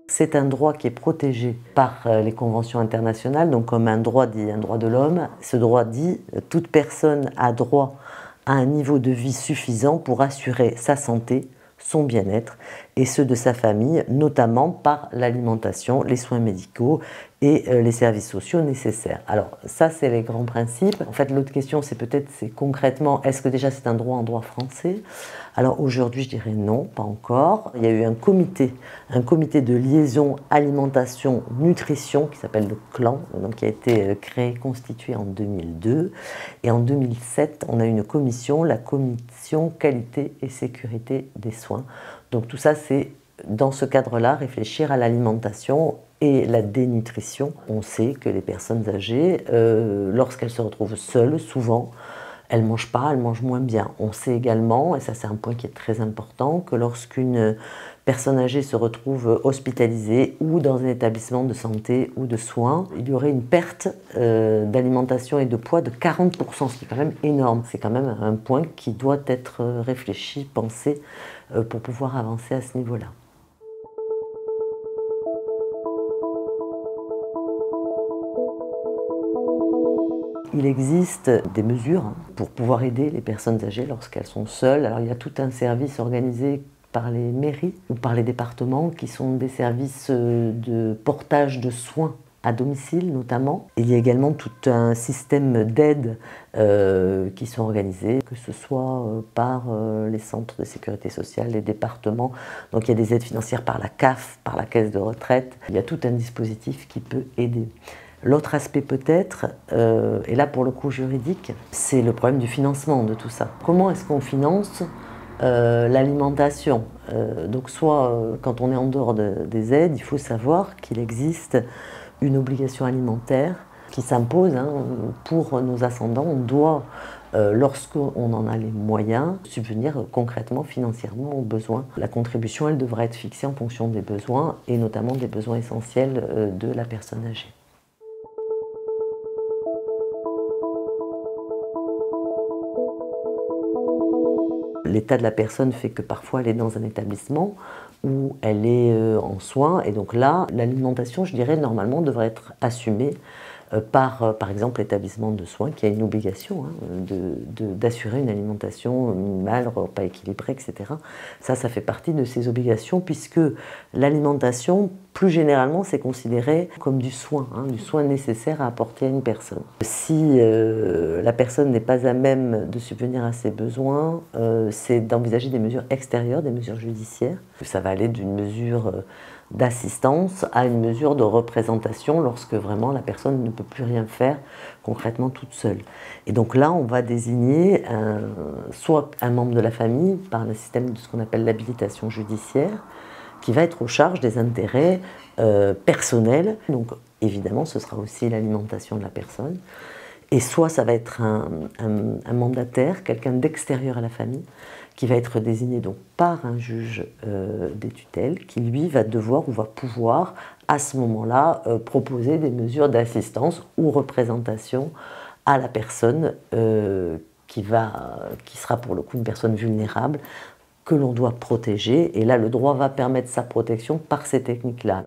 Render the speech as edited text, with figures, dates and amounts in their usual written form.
C'est un droit qui est protégé par les conventions internationales, donc comme un droit dit un droit de l'homme. Ce droit dit toute personne a droit à un niveau de vie suffisant pour assurer sa santé, son bien-être et ceux de sa famille, notamment par l'alimentation, les soins médicaux et les services sociaux nécessaires. Alors ça, c'est les grands principes. En fait, l'autre question, c'est peut-être concrètement, est-ce que déjà c'est un droit en droit français? Alors aujourd'hui, je dirais non, pas encore. Il y a eu un comité de liaison alimentation-nutrition qui s'appelle le CLAN, donc qui a été créé, constitué en 2002. Et en 2007, on a une commission, la commission qualité et sécurité des soins. Donc tout ça, c'est dans ce cadre-là, réfléchir à l'alimentation et la dénutrition. On sait que les personnes âgées, lorsqu'elles se retrouvent seules, souvent, elles ne mangent pas, elles mangent moins bien. On sait également, et ça c'est un point qui est très important, que lorsqu'une personne âgée se retrouve hospitalisée ou dans un établissement de santé ou de soins, il y aurait une perte d'alimentation et de poids de 40%, ce qui est quand même énorme. C'est quand même un point qui doit être réfléchi, pensé, pour pouvoir avancer à ce niveau-là. Il existe des mesures pour pouvoir aider les personnes âgées lorsqu'elles sont seules. Alors il y a tout un service organisé par les mairies ou par les départements qui sont des services de portage de soins à domicile notamment. Il y a également tout un système d'aide qui sont organisés, que ce soit par les centres de sécurité sociale, les départements. Donc il y a des aides financières par la CAF, par la caisse de retraite. Il y a tout un dispositif qui peut aider. L'autre aspect peut-être, et là pour le coup juridique, c'est le problème du financement de tout ça. Comment est-ce qu'on finance l'alimentation? Donc soit quand on est en dehors des aides, il faut savoir qu'il existe une obligation alimentaire qui s'impose pour nos ascendants. On doit, lorsqu'on en a les moyens, subvenir concrètement, financièrement aux besoins. La contribution, elle devra être fixée en fonction des besoins et notamment des besoins essentiels de la personne âgée. L'état de la personne fait que parfois elle est dans un établissement où elle est en soins et donc là, l'alimentation, je dirais, normalement devrait être assumée par exemple l'établissement de soins qui a une obligation d'assurer une alimentation minimale, repas équilibré, etc. Ça fait partie de ses obligations puisque l'alimentation, plus généralement, c'est considéré comme du soin nécessaire à apporter à une personne. Si la personne n'est pas à même de subvenir à ses besoins, c'est d'envisager des mesures extérieures, des mesures judiciaires. Ça va aller d'une mesure d'assistance à une mesure de représentation lorsque vraiment la personne ne peut plus rien faire concrètement toute seule. Et donc là, on va désigner soit un membre de la famille par le système de ce qu'on appelle l'habilitation judiciaire, qui va être aux charges des intérêts personnels. Donc évidemment, ce sera aussi l'alimentation de la personne. Et soit ça va être un mandataire, quelqu'un d'extérieur à la famille, qui va être désigné donc par un juge des tutelles, qui lui va devoir ou va pouvoir à ce moment-là proposer des mesures d'assistance ou représentation à la personne qui sera pour le coup une personne vulnérable que l'on doit protéger. Et là, le droit va permettre sa protection par ces techniques-là.